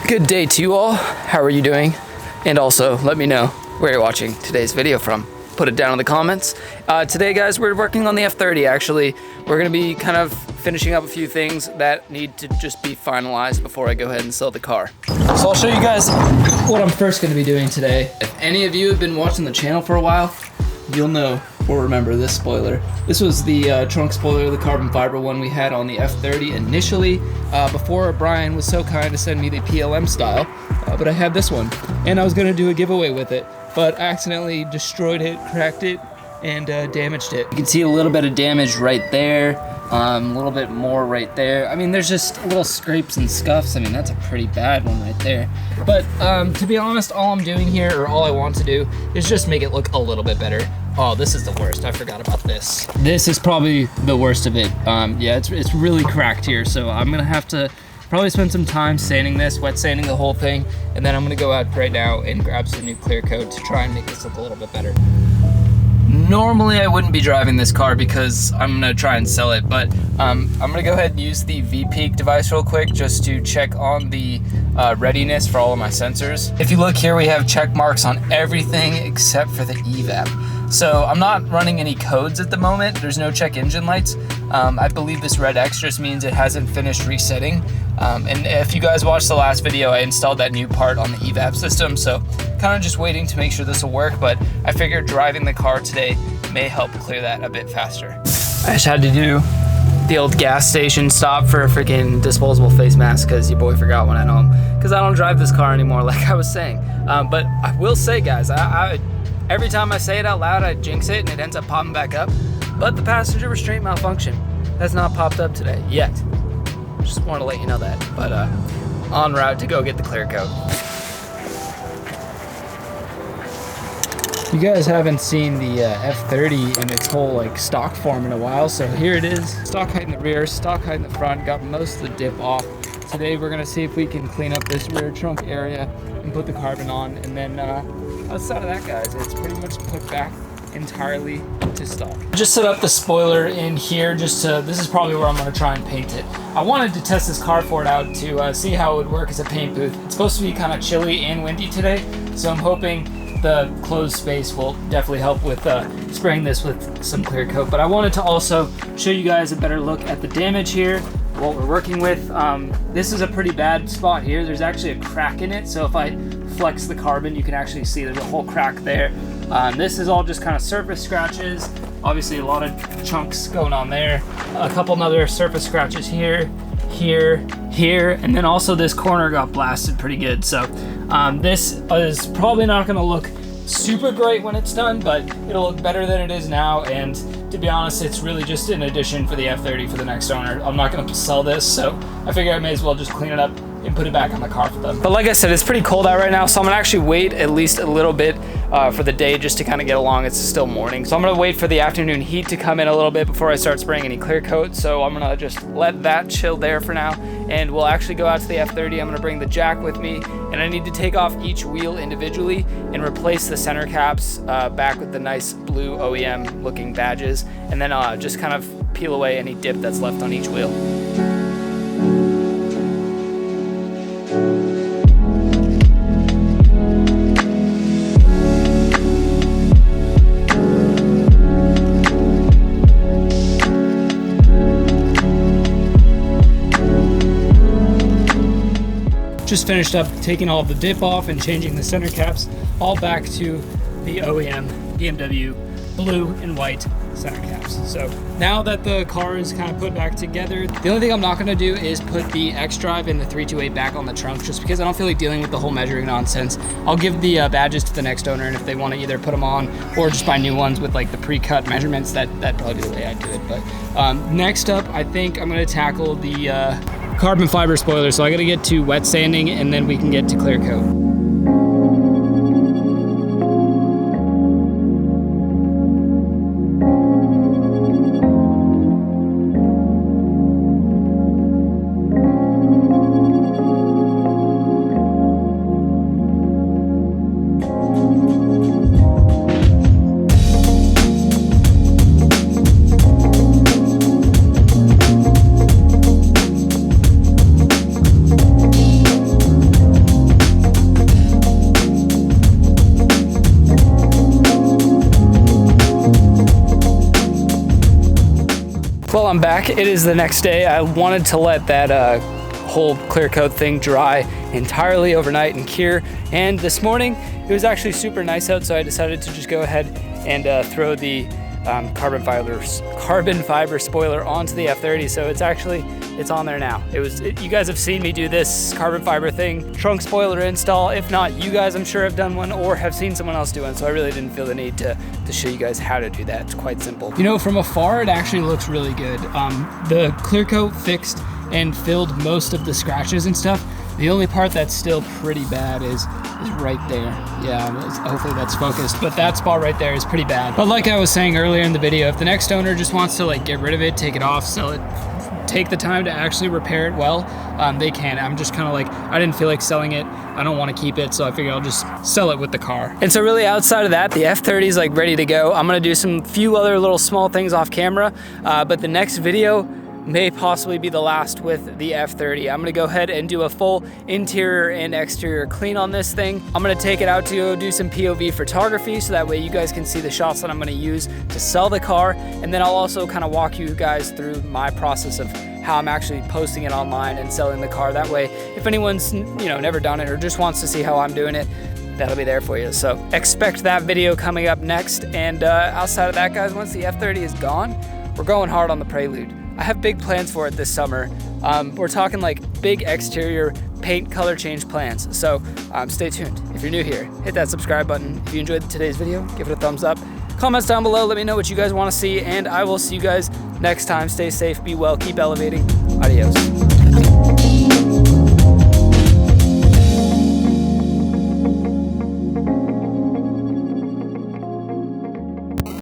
Good day to you all. How are you doing? And also, let me know where you're watching today's video from. Put it down in the comments. Today, guys, we're working on the F30, actually. We're gonna be kind of finishing up a few things that need to just be finalized before I go ahead and sell the car. So I'll show you guys what I'm first gonna be doing today. If any of you have been watching the channel for a while, you'll know or remember this spoiler. This was the trunk spoiler, the carbon fiber one we had on the F30 initially, before Brian was so kind to send me the PLM style, but I had this one, and I was gonna do a giveaway with it, but I accidentally destroyed it, cracked it, and damaged it. You can see a little bit of damage right there, a little bit more right there. I mean, there's just little scrapes and scuffs. I mean, that's a pretty bad one right there. But to be honest, all I'm doing here, or all I want to do, is just make it look a little bit better. Oh, this is the worst. I forgot about this. This is probably the worst of it. Yeah, it's really cracked here, so I'm gonna have to probably spend some time sanding this, wet sanding the whole thing, and then I'm gonna go out right now and grab some new clear coat to try and make this look a little bit better. Normally I wouldn't be driving this car because I'm gonna try and sell it, but I'm gonna go ahead and use the V-Peak device real quick just to check on the readiness for all of my sensors. If you look here, we have check marks on everything except for the evap. So I'm not running any codes at the moment. There's no check engine lights. I believe this red X just means it hasn't finished resetting. And if you guys watched the last video, I installed that new part on the evap system. So kind of just waiting to make sure this will work, but I figured driving the car today may help clear that a bit faster. I just had to do the old gas station stop for a freaking disposable face mask because your boy forgot one at home. Because I don't drive this car anymore, like I was saying. But I will say, guys, every time I say it out loud, I jinx it and it ends up popping back up. But the passenger restraint malfunction has not popped up today yet. Just want to let you know that. But en route to go get the clear coat. You guys haven't seen the F30 in its whole like stock form in a while, so here it is. Stock height in the rear, stock height in the front, got most of the dip off. Today we're gonna see if we can clean up this rear trunk area and put the carbon on, and then outside of that, guys, it's pretty much put back entirely to stock. Just set up the spoiler in here this is probably where I'm gonna try and paint it. I wanted to test this carport out to see how it would work as a paint booth. It's supposed to be kind of chilly and windy today, so I'm hoping the closed space will definitely help with spraying this with some clear coat. But I wanted to also show you guys a better look at the damage here, what we're working with. This is a pretty bad spot here. There's actually a crack in it, so if I flex the carbon, you can actually see there's a whole crack there. This is all just kind of surface scratches. Obviously a lot of chunks going on there. A couple other surface scratches here, here, and then also this corner got blasted pretty good. So this is probably not gonna look super great when it's done, but it'll look better than it is now. And to be honest, it's really just an addition for the F30 for the next owner. I'm not gonna sell this, so I figure I may as well just clean it up and put it back on the car for them. But like I said, it's pretty cold out right now, so I'm gonna actually wait at least a little bit for the day just to kind of get along. It's still morning, so I'm gonna wait for the afternoon heat to come in a little bit before I start spraying any clear coat. So I'm gonna just let that chill there for now, and we'll actually go out to the F30. I'm gonna bring the jack with me, and I need to take off each wheel individually and replace the center caps back with the nice blue OEM looking badges, and then just kind of peel away any dip that's left on each wheel. Just finished up taking all of the dip off and changing the center caps all back to the OEM BMW blue and white center caps. So now that the car is kind of put back together, the only thing I'm not going to do is put the X-Drive and the 328 back on the trunk, just because I don't feel like dealing with the whole measuring nonsense. I'll give the badges to the next owner, and if they want to either put them on or just buy new ones with like the pre-cut measurements, that'd probably be the way I'd do it. But next up, I think I'm going to tackle the carbon fiber spoiler. So I got to get to wet sanding, and then we can get to clear coat. Well, I'm back. It is the next day. I wanted to let that whole clear coat thing dry entirely overnight and cure. And this morning, it was actually super nice out, so I decided to just go ahead and throw the carbon fiber spoiler onto the F30. So it's on there now. You guys have seen me do this carbon fiber thing, trunk spoiler install. If not, you guys I'm sure have done one or have seen someone else do one. So I really didn't feel the need to show you guys how to do that. It's quite simple. You know, from afar, it actually looks really good. The clear coat fixed and filled most of the scratches and stuff. The only part that's still pretty bad is right there. Yeah, hopefully that's focused, but that spot right there is pretty bad. But like I was saying earlier in the video, if the next owner just wants to like get rid of it, take it off, sell it, take the time to actually repair it well, they can. I'm just kind of like, I didn't feel like selling it. I don't want to keep it, so I figured I'll just sell it with the car. And so really outside of that, the F30 is like ready to go. I'm gonna do some few other little small things off camera, but the next video may possibly be the last with the F30. I'm gonna go ahead and do a full interior and exterior clean on this thing. I'm gonna take it out to do some POV photography so that way you guys can see the shots that I'm gonna use to sell the car. And then I'll also kind of walk you guys through my process of how I'm actually posting it online and selling the car. That way, if anyone's never done it or just wants to see how I'm doing it, that'll be there for you. So expect that video coming up next. And outside of that, guys, once the F30 is gone, we're going hard on the Prelude. I have big plans for it this summer. We're talking like big exterior paint color change plans. So stay tuned. If you're new here, hit that subscribe button. If you enjoyed today's video, give it a thumbs up. Comments down below, let me know what you guys want to see, and I will see you guys next time. Stay safe, be well, keep elevating. Adios.